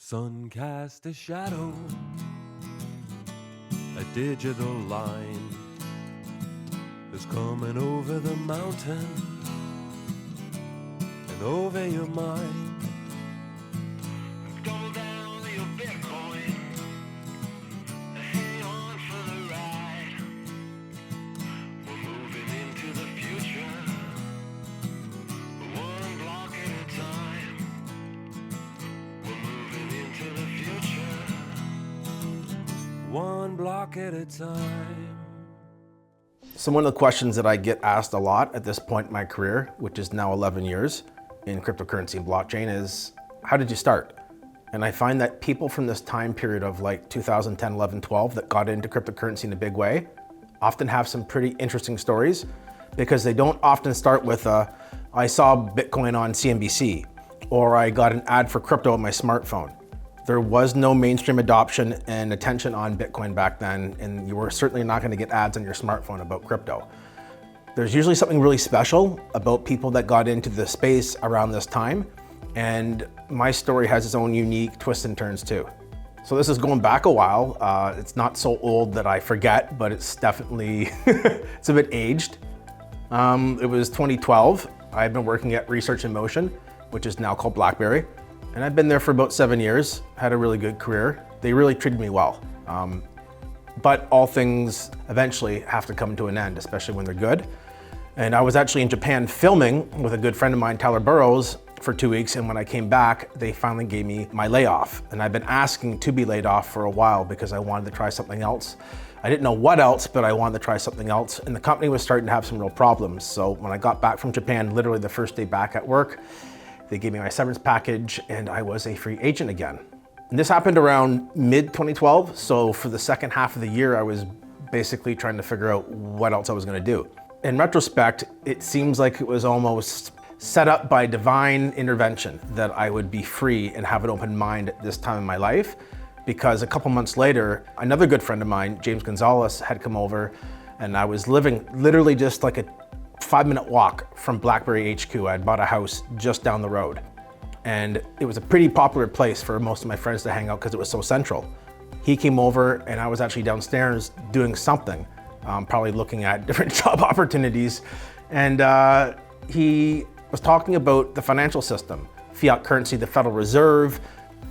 Sun cast a shadow, a digital line is coming over the mountain and over your mind. Double down your Bitcoin, hang on for the ride. We're moving into the future, one block at a time. We're moving into the future, one block at a time. So one of the questions that I get asked a lot at this point in my career, which is now 11 years in cryptocurrency and blockchain, is how did you start? And I find that people from this time period of like 2010, 11, 12 that got into cryptocurrency in a big way often have some pretty interesting stories, because they don't often start with I saw Bitcoin on CNBC, or I got an ad for crypto on my smartphone. There was no mainstream adoption and attention on Bitcoin back then, and you were certainly not going to get ads on your smartphone about crypto. There's usually something really special about people that got into the space around this time, and my story has its own unique twists and turns too. So this is going back a while. It's not so old that I forget, but it's definitely, it's a bit aged. It was 2012. I've been working at Research in Motion, which is now called BlackBerry. And I've been there for about 7 years, had a really good career. They really treated me well. But all things eventually have to come to an end, especially when they're good. And I was actually in Japan filming with a good friend of mine, Tyler Burrows, for 2 weeks. And when I came back, they finally gave me my layoff. And I've been asking to be laid off for a while because I wanted to try something else. I didn't know what else, but I wanted to try something else. And the company was starting to have some real problems. So when I got back from Japan, literally the first day back at work, they gave me my severance package and I was a free agent again. And this happened around mid-2012. So for the second half of the year, I was basically trying to figure out what else I was gonna do. In retrospect, it seems like it was almost set up by divine intervention that I would be free and have an open mind at this time in my life, because a couple months later, another good friend of mine, James Gonzalez, had come over, and I was living literally just like a 5-minute walk from BlackBerry HQ. I had bought a house just down the road. And it was a pretty popular place for most of my friends to hang out because it was so central. He came over and I was actually downstairs doing something, probably looking at different job opportunities. And he was talking about the financial system, fiat currency, the Federal Reserve,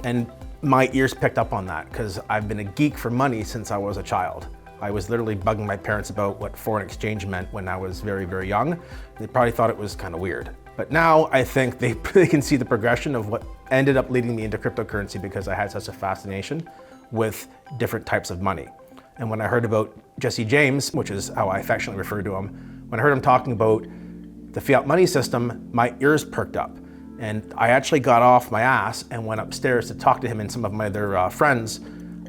and my ears picked up on that because I've been a geek for money since I was a child. I was literally bugging my parents about what foreign exchange meant when I was very, very young. They probably thought it was kind of weird. But now I think they can see the progression of what ended up leading me into cryptocurrency, because I had such a fascination with different types of money. And when I heard about Jesse James, which is how I affectionately refer to him, when I heard him talking about the fiat money system, my ears perked up. And I actually got off my ass and went upstairs to talk to him and some of my other friends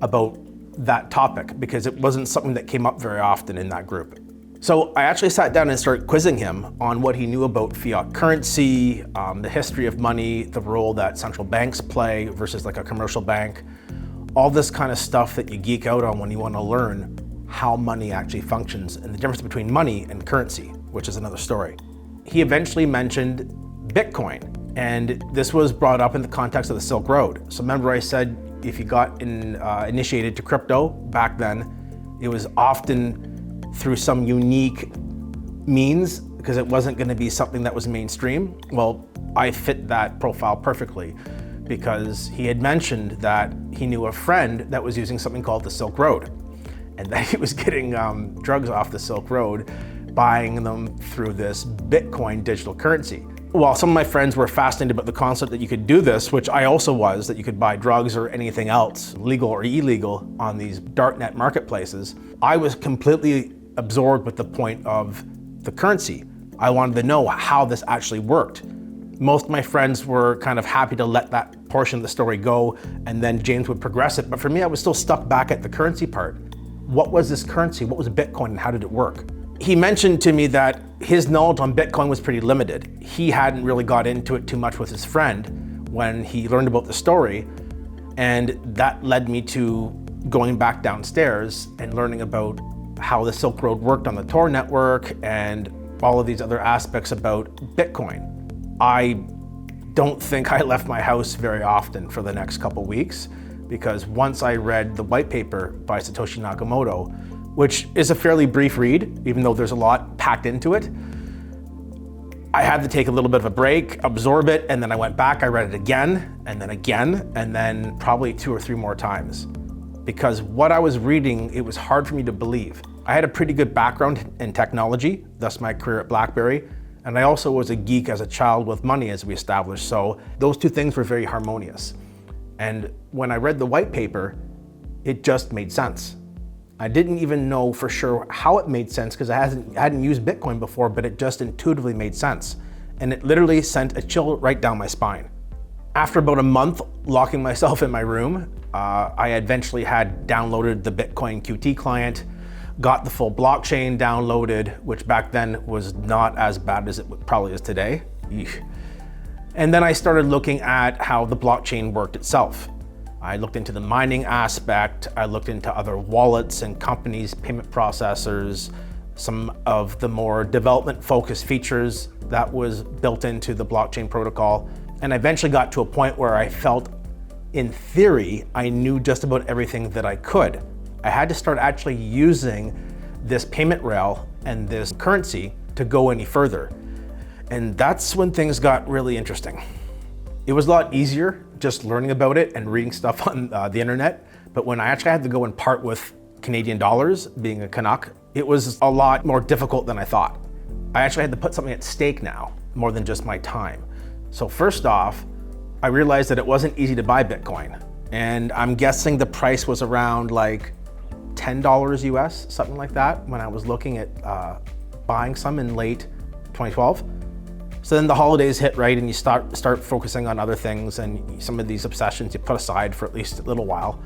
about that topic, because it wasn't something that came up very often in that group. So I actually sat down and started quizzing him on what he knew about fiat currency, the history of money, the role that central banks play versus like a commercial bank, all this kind of stuff that you geek out on when you want to learn how money actually functions and the difference between money and currency, which is another story. He eventually mentioned Bitcoin, and this was brought up in the context of the Silk Road. So remember I said, if you got initiated to crypto back then, it was often through some unique means, because it wasn't going to be something that was mainstream. Well, I fit that profile perfectly, because he had mentioned that he knew a friend that was using something called the Silk Road, and that he was getting drugs off the Silk Road, buying them through this Bitcoin digital currency. While some of my friends were fascinated about the concept that you could do this, which I also was, that you could buy drugs or anything else, legal or illegal, on these darknet marketplaces, I was completely absorbed with the point of the currency. I wanted to know how this actually worked. Most of my friends were kind of happy to let that portion of the story go, and then James would progress it. But for me, I was still stuck back at the currency part. What was this currency? What was Bitcoin, and how did it work? He mentioned to me that his knowledge on Bitcoin was pretty limited. He hadn't really got into it too much with his friend when he learned about the story, and that led me to going back downstairs and learning about how the Silk Road worked on the Tor network and all of these other aspects about Bitcoin. I don't think I left my house very often for the next couple weeks, because once I read the white paper by Satoshi Nakamoto, which is a fairly brief read, even though there's a lot packed into it, I had to take a little bit of a break, absorb it, and then I went back, I read it again, and then probably 2 or 3 more times. Because what I was reading, it was hard for me to believe. I had a pretty good background in technology, thus my career at BlackBerry, and I also was a geek as a child with money, as we established, so those two things were very harmonious. And when I read the white paper, it just made sense. I didn't even know for sure how it made sense because I hadn't used Bitcoin before, but it just intuitively made sense. And it literally sent a chill right down my spine. After about a month locking myself in my room, I eventually had downloaded the Bitcoin QT client, got the full blockchain downloaded, which back then was not as bad as it probably is today. Eesh. And then I started looking at how the blockchain worked itself. I looked into the mining aspect, I looked into other wallets and companies, payment processors, some of the more development-focused features that was built into the blockchain protocol. And I eventually got to a point where I felt, in theory, I knew just about everything that I could. I had to start actually using this payment rail and this currency to go any further. And that's when things got really interesting. It was a lot easier just learning about it and reading stuff on the internet, but when I actually had to go and part with Canadian dollars, being a Canuck, it was a lot more difficult than I thought. I actually had to put something at stake now, more than just my time. So first off, I realized that it wasn't easy to buy Bitcoin. And I'm guessing the price was around like $10 US, something like that, when I was looking at buying some in late 2012. So then the holidays hit, right, and you start focusing on other things, and some of these obsessions you put aside for at least a little while.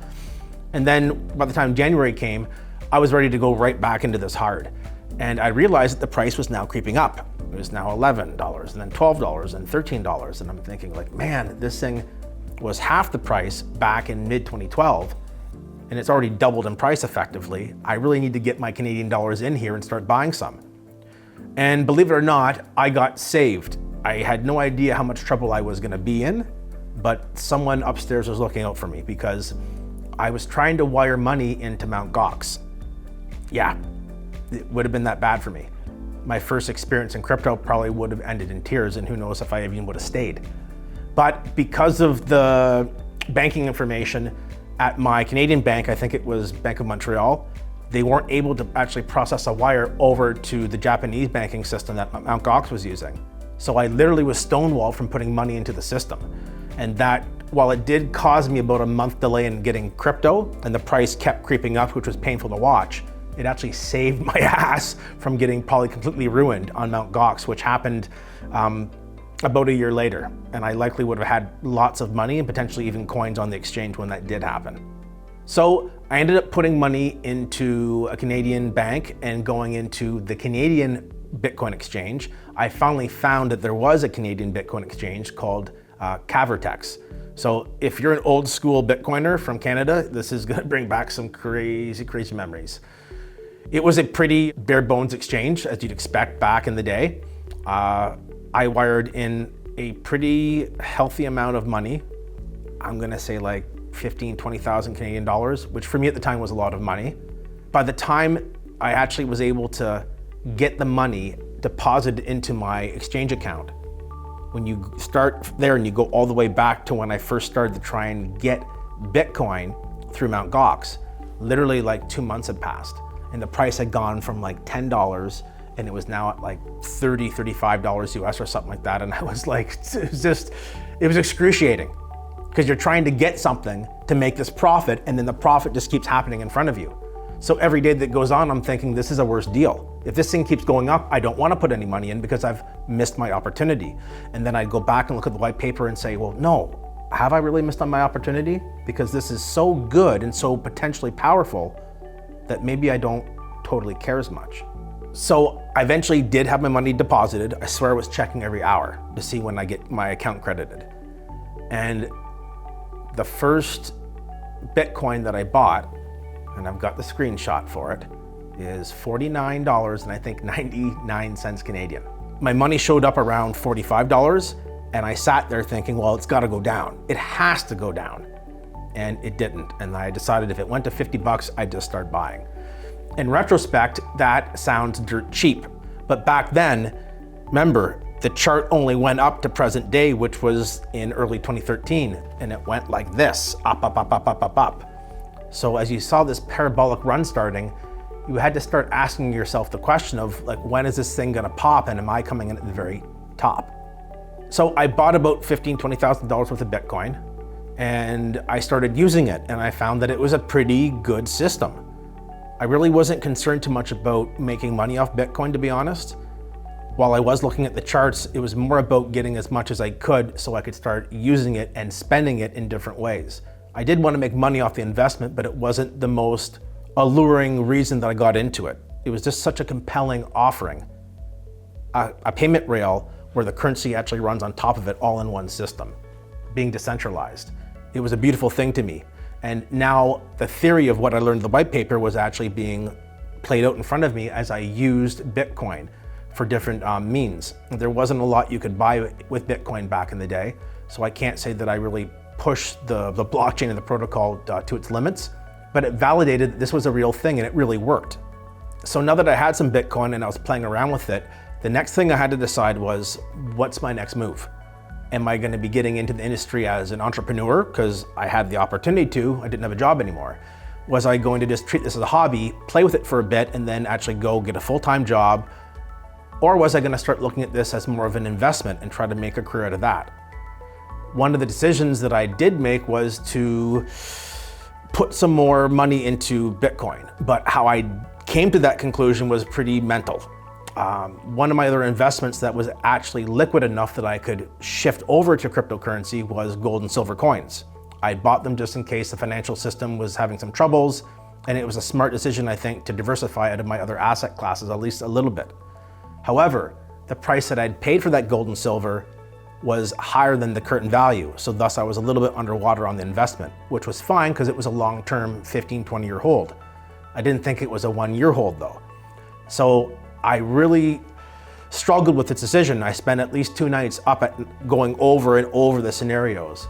And then by the time January came, I was ready to go right back into this hard. And I realized that the price was now creeping up. It was now $11, and then $12, and $13. And I'm thinking like, man, this thing was half the price back in mid-2012, and it's already doubled in price effectively. I really need to get my Canadian dollars in here and start buying some. And believe it or not, I got saved. I had no idea how much trouble I was gonna be in, but someone upstairs was looking out for me because I was trying to wire money into Mt. Gox. Yeah, it would have been that bad for me. My first experience in crypto probably would have ended in tears, and who knows if I even would have stayed. But because of the banking information at my Canadian bank, I think it was Bank of Montreal, they weren't able to actually process a wire over to the Japanese banking system that Mt. Gox was using. So I literally was stonewalled from putting money into the system. And that, while it did cause me about a month delay in getting crypto, and the price kept creeping up, which was painful to watch, it actually saved my ass from getting probably completely ruined on Mt. Gox, which happened about a year later. And I likely would have had lots of money and potentially even coins on the exchange when that did happen. So I ended up putting money into a Canadian bank and going into the Canadian Bitcoin exchange. I finally found that there was a Canadian Bitcoin exchange called Cavertex. So if you're an old school Bitcoiner from Canada, this is gonna bring back some crazy, crazy memories. It was a pretty bare bones exchange, as you'd expect back in the day. I wired in a pretty healthy amount of money. I'm gonna say like 15, 20,000 Canadian dollars, which for me at the time was a lot of money. By the time I actually was able to get the money deposited into my exchange account, when you start there and you go all the way back to when I first started to try and get Bitcoin through Mt. Gox, literally like 2 months had passed. And the price had gone from like $10 and it was now at like $30, $35 US or something like that. And I was like, it was excruciating, because you're trying to get something to make this profit, and then the profit just keeps happening in front of you. So every day that goes on, I'm thinking, this is a worse deal. If this thing keeps going up, I don't want to put any money in because I've missed my opportunity. And then I'd go back and look at the white paper and say, well, no, have I really missed on my opportunity? Because this is so good and so potentially powerful that maybe I don't totally care as much. So I eventually did have my money deposited. I swear I was checking every hour to see when I get my account credited. And the first Bitcoin that I bought, and I've got the screenshot for it, is $49 and I think 99 cents Canadian. My money showed up around $45, And I sat there thinking, well, it's got to go down. It has to go down. And it didn't. And I decided if it went to 50 bucks, I'd just start buying. In retrospect, that sounds dirt cheap. But back then, remember, the chart only went up to present day, which was in early 2013. And it went like this, up, up, up, up, up, up, up. So as you saw this parabolic run starting, you had to start asking yourself the question of like, when is this thing gonna pop, and am I coming in at the very top? So I bought about $15,000, $20,000 worth of Bitcoin, and I started using it, and I found that it was a pretty good system. I really wasn't concerned too much about making money off Bitcoin, to be honest. While I was looking at the charts, it was more about getting as much as I could so I could start using it and spending it in different ways. I did want to make money off the investment, but it wasn't the most alluring reason that I got into it. It was just such a compelling offering. A payment rail where the currency actually runs on top of it all in one system, being decentralized. It was a beautiful thing to me. And now the theory of what I learned in the white paper was actually being played out in front of me as I used Bitcoin for different means. There wasn't a lot you could buy with Bitcoin back in the day, so I can't say that I really pushed the blockchain and the protocol to its limits, but it validated that this was a real thing and it really worked. So now that I had some Bitcoin and I was playing around with it, the next thing I had to decide was, what's my next move? Am I going to be getting into the industry as an entrepreneur because I had the opportunity to, I didn't have a job anymore? Was I going to just treat this as a hobby, play with it for a bit, and then actually go get a full-time job? Or was I going to start looking at this as more of an investment and try to make a career out of that? One of the decisions that I did make was to put some more money into Bitcoin, but how I came to that conclusion was pretty mental. One of my other investments that was actually liquid enough that I could shift over to cryptocurrency was gold and silver coins. I bought them just in case the financial system was having some troubles, and it was a smart decision, I think, to diversify out of my other asset classes, at least a little bit. However, the price that I'd paid for that gold and silver was higher than the current value, so thus I was a little bit underwater on the investment, which was fine because it was a long-term 15, 20-year hold. I didn't think it was a 1-year hold though. So I really struggled with this decision. I spent at least 2 nights up at going over and over the scenarios.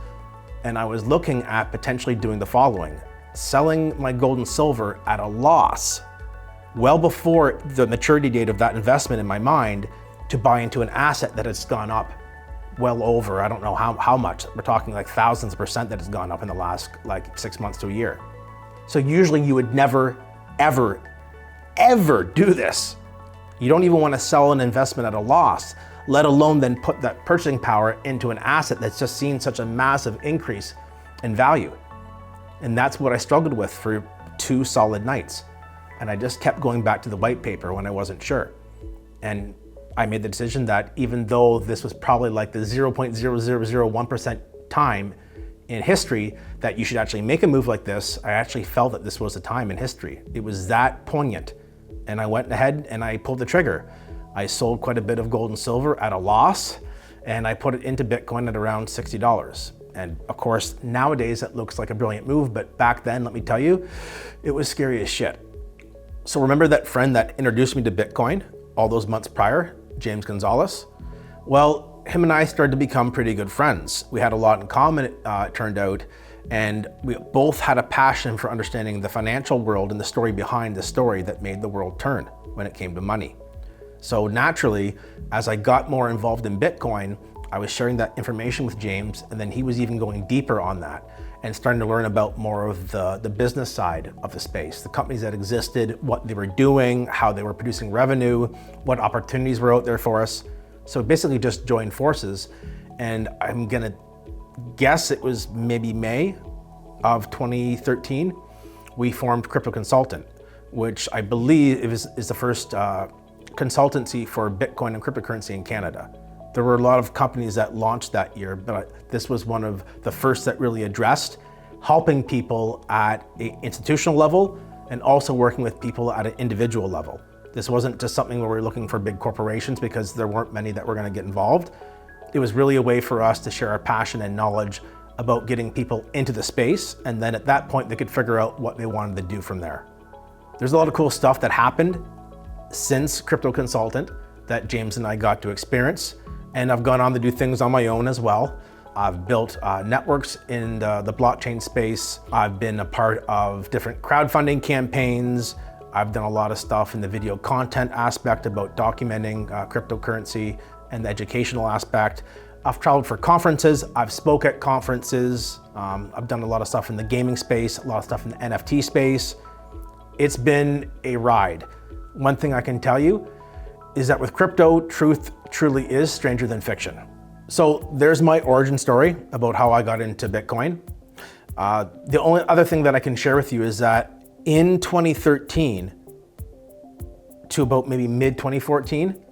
And I was looking at potentially doing the following: selling my gold and silver at a loss well before the maturity date of that investment in my mind to buy into an asset that has gone up well over, I don't know how much. We're talking like thousands of percent that has gone up in the last like 6 months to a year. So usually you would never, ever, ever do this. You don't even want to sell an investment at a loss, let alone then put that purchasing power into an asset that's just seen such a massive increase in value. And that's what I struggled with for 2 solid nights. And I just kept going back to the white paper when I wasn't sure. And I made the decision that even though this was probably like the 0.0001% time in history that you should actually make a move like this, I actually felt that this was a time in history. It was that poignant. And I went ahead and I pulled the trigger. I sold quite a bit of gold and silver at a loss, and I put it into Bitcoin at around $60. And of course, nowadays that looks like a brilliant move, but back then, let me tell you, it was scary as shit. So remember that friend that introduced me to Bitcoin all those months prior, James Gonzalez? Well, him and I started to become pretty good friends. We had a lot in common, it turned out, and we both had a passion for understanding the financial world and the story behind the story that made the world turn when it came to money. So naturally, as I got more involved in Bitcoin, I was sharing that information with James, and then he was even going deeper on that and starting to learn about more of the business side of the space, the companies that existed, what they were doing, how they were producing revenue, what opportunities were out there for us. So basically just joined forces, and I'm gonna guess it was maybe May of 2013, we formed Crypto Consultant, which I believe is the first consultancy for Bitcoin and cryptocurrency in Canada. There were a lot of companies that launched that year, but this was one of the first that really addressed helping people at an institutional level and also working with people at an individual level. This wasn't just something where we were looking for big corporations because there weren't many that were going to get involved. It was really a way for us to share our passion and knowledge about getting people into the space, and then at that point they could figure out what they wanted to do from there. There's a lot of cool stuff that happened since Crypto Consultant that James and I got to experience. And I've gone on to do things on my own as well. I've built networks in the blockchain space. I've been a part of different crowdfunding campaigns. I've done a lot of stuff in the video content aspect about documenting cryptocurrency and the educational aspect. I've traveled for conferences. I've spoke at conferences. I've done a lot of stuff in the gaming space, a lot of stuff in the NFT space. It's been a ride. One thing I can tell you is that with crypto, truth truly is stranger than fiction. So there's my origin story about how I got into Bitcoin. The only other thing that I can share with you is that in 2013 to about maybe mid 2014,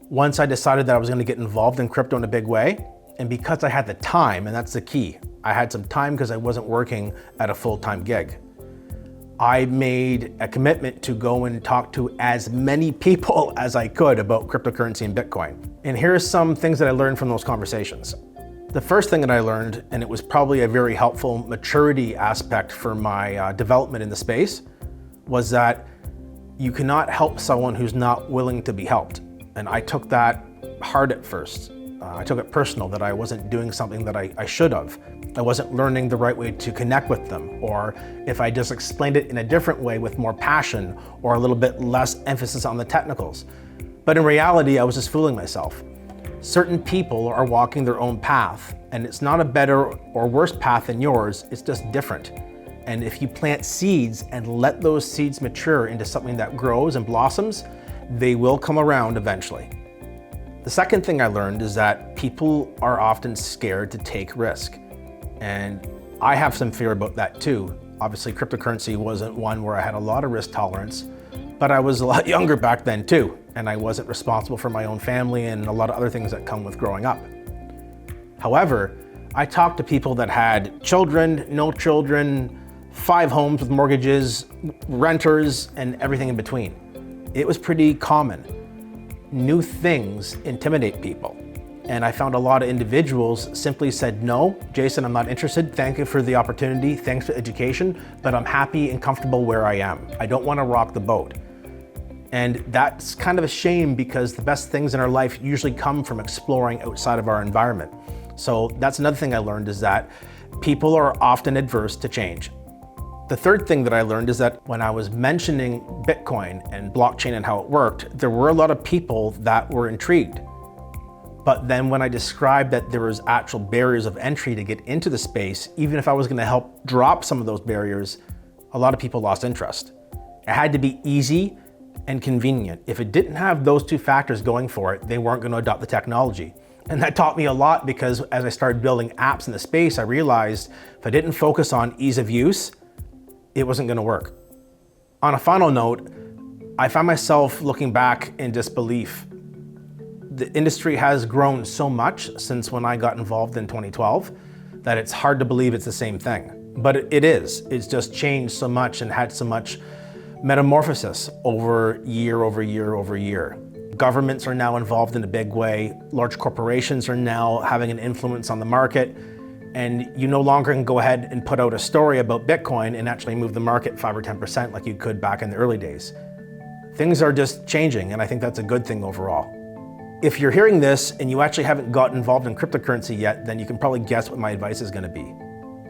once I decided that I was going to get involved in crypto in a big way, and because I had the time, and that's the key, I had some time because I wasn't working at a full-time gig. I made a commitment to go and talk to as many people as I could about cryptocurrency and Bitcoin. And here's some things that I learned from those conversations. The first thing that I learned, and it was probably a very helpful maturity aspect for my development in the space, was that you cannot help someone who's not willing to be helped. And I took that hard at first. I took it personal that I wasn't doing something that I should have. I wasn't learning the right way to connect with them, or if I just explained it in a different way with more passion or a little bit less emphasis on the technicals. But in reality, I was just fooling myself. Certain people are walking their own path, and it's not a better or worse path than yours, it's just different. And if you plant seeds and let those seeds mature into something that grows and blossoms, they will come around eventually. The second thing I learned is that people are often scared to take risk. And I have some fear about that too. Obviously, cryptocurrency wasn't one where I had a lot of risk tolerance, but I was a lot younger back then too. And I wasn't responsible for my own family and a lot of other things that come with growing up. However, I talked to people that had children, no children, 5 homes with mortgages, renters, and everything in between. It was pretty common. New things intimidate people. And I found a lot of individuals simply said, no, Jason, I'm not interested. Thank you for the opportunity. Thanks for education, but I'm happy and comfortable where I am. I don't want to rock the boat. And that's kind of a shame because the best things in our life usually come from exploring outside of our environment. So that's another thing I learned is that people are often adverse to change. The third thing that I learned is that when I was mentioning Bitcoin and blockchain and how it worked, there were a lot of people that were intrigued. But then when I described that there was actual barriers of entry to get into the space, even if I was going to help drop some of those barriers, a lot of people lost interest. It had to be easy and convenient. If it didn't have those two factors going for it, they weren't going to adopt the technology. And that taught me a lot because as I started building apps in the space, I realized if I didn't focus on ease of use, it wasn't going to work. On a final note, I find myself looking back in disbelief. The industry has grown so much since when I got involved in 2012 that it's hard to believe it's the same thing. But it is. It's just changed so much and had so much metamorphosis over year. Governments are now involved in a big way. Large corporations are now having an influence on the market. And you no longer can go ahead and put out a story about Bitcoin and actually move the market 5 or 10% like you could back in the early days. Things are just changing, and I think that's a good thing overall. If you're hearing this and you actually haven't gotten involved in cryptocurrency yet, then you can probably guess what my advice is going to be.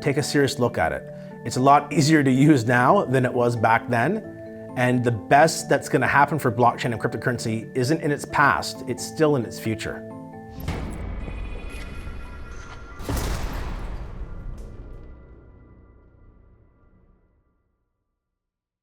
Take a serious look at it. It's a lot easier to use now than it was back then. And the best that's going to happen for blockchain and cryptocurrency isn't in its past, it's still in its future.